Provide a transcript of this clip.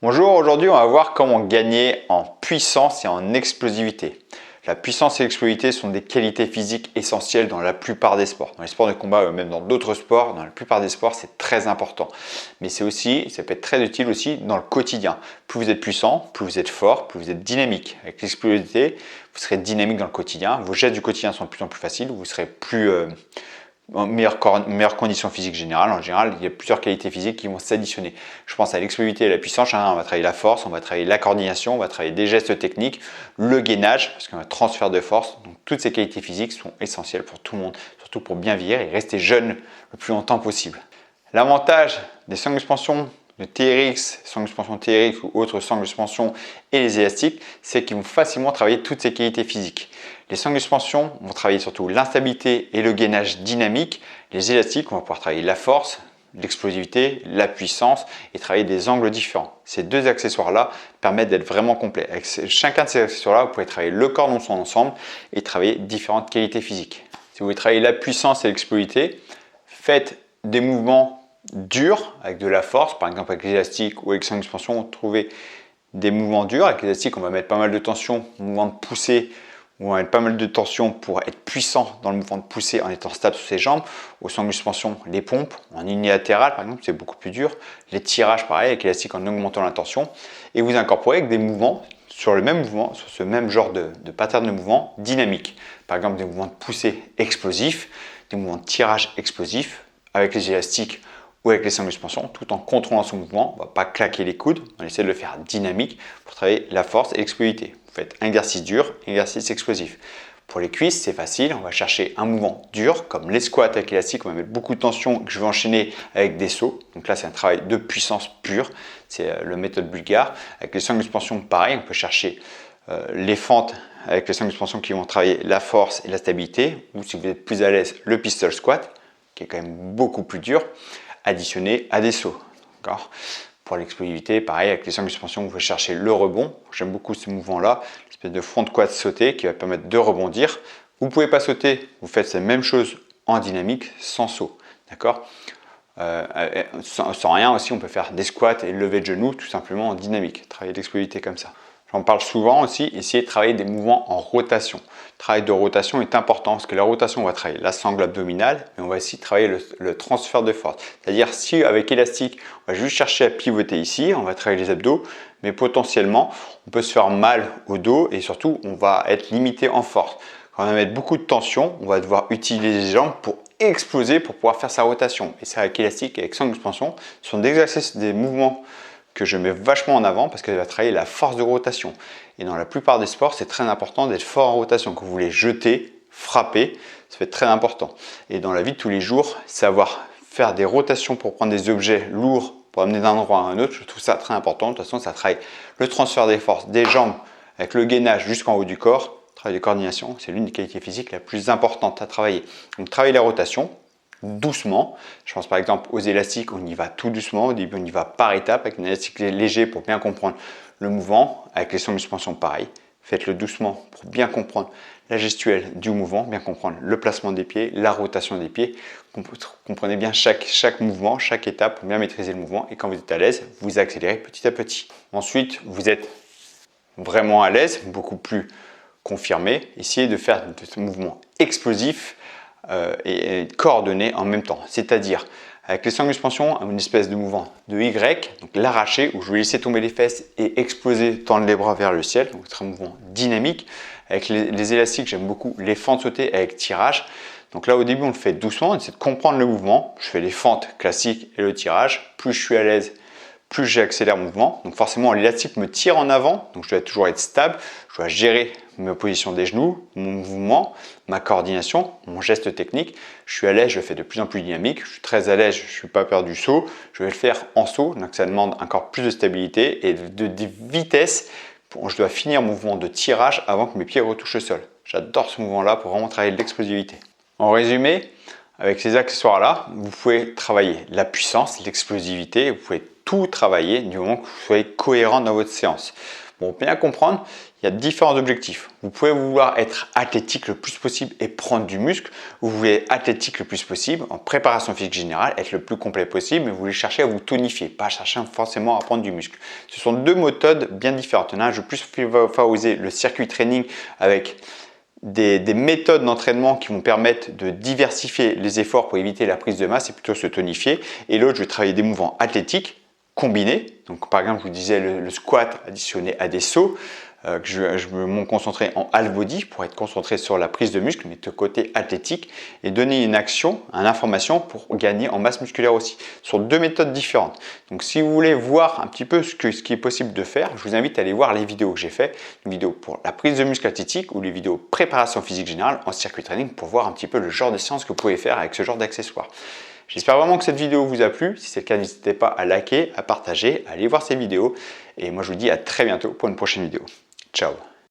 Bonjour, aujourd'hui on va voir comment gagner en puissance et en explosivité. La puissance et l'explosivité sont des qualités physiques essentielles dans la plupart des sports. Dans les sports de combat, même dans d'autres sports, dans la plupart des sports, c'est très important. Mais ça peut être très utile aussi dans le quotidien. Plus vous êtes puissant, plus vous êtes fort, plus vous êtes dynamique. Avec l'explosivité, vous serez dynamique dans le quotidien. Vos gestes du quotidien sont de plus en plus faciles, vous serez plus en meilleure condition physique générale. En général, il y a plusieurs qualités physiques qui vont s'additionner. Je pense à l'explosivité et à la puissance. On va travailler la force, on va travailler la coordination, on va travailler des gestes techniques, le gainage, parce qu'un transfert de force. Donc, toutes ces qualités physiques sont essentielles pour tout le monde, surtout pour bien vieillir et rester jeune le plus longtemps possible. L'avantage des sangles d'expansion, de TRX, sangles d'expansion TRX ou autres sangles d'expansion et les élastiques, c'est qu'ils vont facilement travailler toutes ces qualités physiques. Les sangles d'expansion vont travailler surtout l'instabilité et le gainage dynamique. Les élastiques, on va pouvoir travailler la force, l'explosivité, la puissance et travailler des angles différents. Ces deux accessoires-là permettent d'être vraiment complets. Avec chacun de ces accessoires-là, vous pouvez travailler le corps dans son ensemble et travailler différentes qualités physiques. Si vous voulez travailler la puissance et l'explosivité, faites des mouvements durs avec de la force, par exemple avec l'élastique ou avec sangles d'expansion, on trouve des mouvements durs. Avec l'élastique, on va mettre pas mal de tension, mouvement de poussée, on va mettre pas mal de tension pour être puissant dans le mouvement de poussée en étant stable sur ses jambes. Au sangles d'expansion, les pompes en unilatéral par exemple, c'est beaucoup plus dur. Les tirages, pareil, avec l'élastique en augmentant la tension. Et vous incorporez avec des mouvements sur le même mouvement, sur ce même genre de pattern de mouvement dynamique. Par exemple, des mouvements de poussée explosifs, des mouvements de tirage explosifs avec les élastiques ou avec les sangles d'expansion, tout en contrôlant son mouvement. On ne va pas claquer les coudes, on essaie de le faire dynamique pour travailler la force et l'explosivité. Vous faites un exercice dur, un exercice explosif. Pour les cuisses, c'est facile, on va chercher un mouvement dur, comme les squats avec l'élastique, on va mettre beaucoup de tension que je vais enchaîner avec des sauts. Donc là, c'est un travail de puissance pure, c'est la méthode bulgare. Avec les sangles d'expansion, pareil, on peut chercher les fentes avec les sangles d'expansion qui vont travailler la force et la stabilité, ou si vous êtes plus à l'aise, le pistol squat, qui est quand même beaucoup plus dur, additionné à des sauts. Pour l'explosivité, pareil, avec les sangles d'expansion, vous pouvez chercher le rebond. J'aime beaucoup ce mouvement-là, l'espèce de front quad sauté qui va permettre de rebondir. Vous ne pouvez pas sauter, vous faites la même chose en dynamique sans saut. D'accord sans rien aussi, on peut faire des squats et lever de genoux tout simplement en dynamique. Travailler l'explosivité comme ça. J'en parle souvent aussi, essayer de travailler des mouvements en rotation. Le travail de rotation est important parce que la rotation, on va travailler la sangle abdominale, mais on va aussi travailler le transfert de force. C'est-à-dire si avec élastique, on va juste chercher à pivoter ici, on va travailler les abdos, mais potentiellement, on peut se faire mal au dos et surtout, on va être limité en force. Quand on va mettre beaucoup de tension, on va devoir utiliser les jambes pour exploser, pour pouvoir faire sa rotation. Et ça, avec élastique et avec sangle d'expansion, ce sont des mouvements que je mets vachement en avant parce qu'elle va travailler la force de rotation. Et dans la plupart des sports, c'est très important d'être fort en rotation. Quand vous voulez jeter, frapper, ça va être très important. Et dans la vie de tous les jours, savoir faire des rotations pour prendre des objets lourds, pour amener d'un endroit à un autre, je trouve ça très important. De toute façon, ça travaille le transfert des forces des jambes avec le gainage jusqu'en haut du corps. Le travail de coordination, c'est l'une des qualités physiques la plus importante à travailler. Donc, travailler la rotation doucement. Je pense par exemple aux élastiques, on y va tout doucement. Au début, on y va par étapes avec un élastique léger pour bien comprendre le mouvement. Avec les sangles de suspension, pareil. Faites-le doucement pour bien comprendre la gestuelle du mouvement, bien comprendre le placement des pieds, la rotation des pieds. Comprenez bien chaque mouvement, chaque étape pour bien maîtriser le mouvement. Et quand vous êtes à l'aise, vous accélérez petit à petit. Ensuite, vous êtes vraiment à l'aise, beaucoup plus confirmé. Essayez de faire des mouvements explosifs et coordonné en même temps. C'est-à-dire, avec les sangles d'expansion, une espèce de mouvement de Y, donc l'arracher, où je vais laisser tomber les fesses et exploser, tendre les bras vers le ciel. Donc c'est un mouvement dynamique. Avec les élastiques, j'aime beaucoup les fentes sautées avec tirage. Donc là, au début, on le fait doucement, on essaie de comprendre le mouvement. Je fais les fentes classiques et le tirage. Plus je suis à l'aise, plus j'accélère le mouvement. Donc forcément, l'élastique me tire en avant, donc je dois toujours être stable. Je dois gérer ma position des genoux, mon mouvement, ma coordination, mon geste technique. Je suis à l'aise, je le fais de plus en plus dynamique. Je suis très à l'aise, je ne suis pas peur du saut. Je vais le faire en saut, donc ça demande encore plus de stabilité et de vitesse. Je dois finir mon mouvement de tirage avant que mes pieds retouchent le sol. J'adore ce mouvement-là pour vraiment travailler l'explosivité. En résumé, avec ces accessoires-là, vous pouvez travailler la puissance, l'explosivité, vous pouvez tout travailler du moment que vous soyez cohérent dans votre séance. Bon, bien comprendre, il y a différents objectifs. Vous pouvez vouloir être athlétique le plus possible et prendre du muscle. Vous voulez être athlétique le plus possible en préparation physique générale, être le plus complet possible, mais vous voulez chercher à vous tonifier, pas chercher forcément à prendre du muscle. Ce sont deux méthodes bien différentes. Il y en a un, je vais plus favoriser le circuit training avec des méthodes d'entraînement qui vont permettre de diversifier les efforts pour éviter la prise de masse et plutôt se tonifier. Et l'autre, je vais travailler des mouvements athlétiques combinés. Donc par exemple, je vous disais le squat additionné à des sauts. Je vais me concentrer en half body pour être concentré sur la prise de muscle, mais de côté athlétique, et donner une action, une information pour gagner en masse musculaire aussi. Ce sont deux méthodes différentes. Donc si vous voulez voir un petit peu ce qui est possible de faire, je vous invite à aller voir les vidéos que j'ai fait, une vidéo pour la prise de muscle athlétique ou les vidéos préparation physique générale en circuit training pour voir un petit peu le genre de séance que vous pouvez faire avec ce genre d'accessoires. J'espère vraiment que cette vidéo vous a plu. Si c'est le cas, n'hésitez pas à liker, à partager, à aller voir ces vidéos. Et moi, je vous dis à très bientôt pour une prochaine vidéo. Ciao!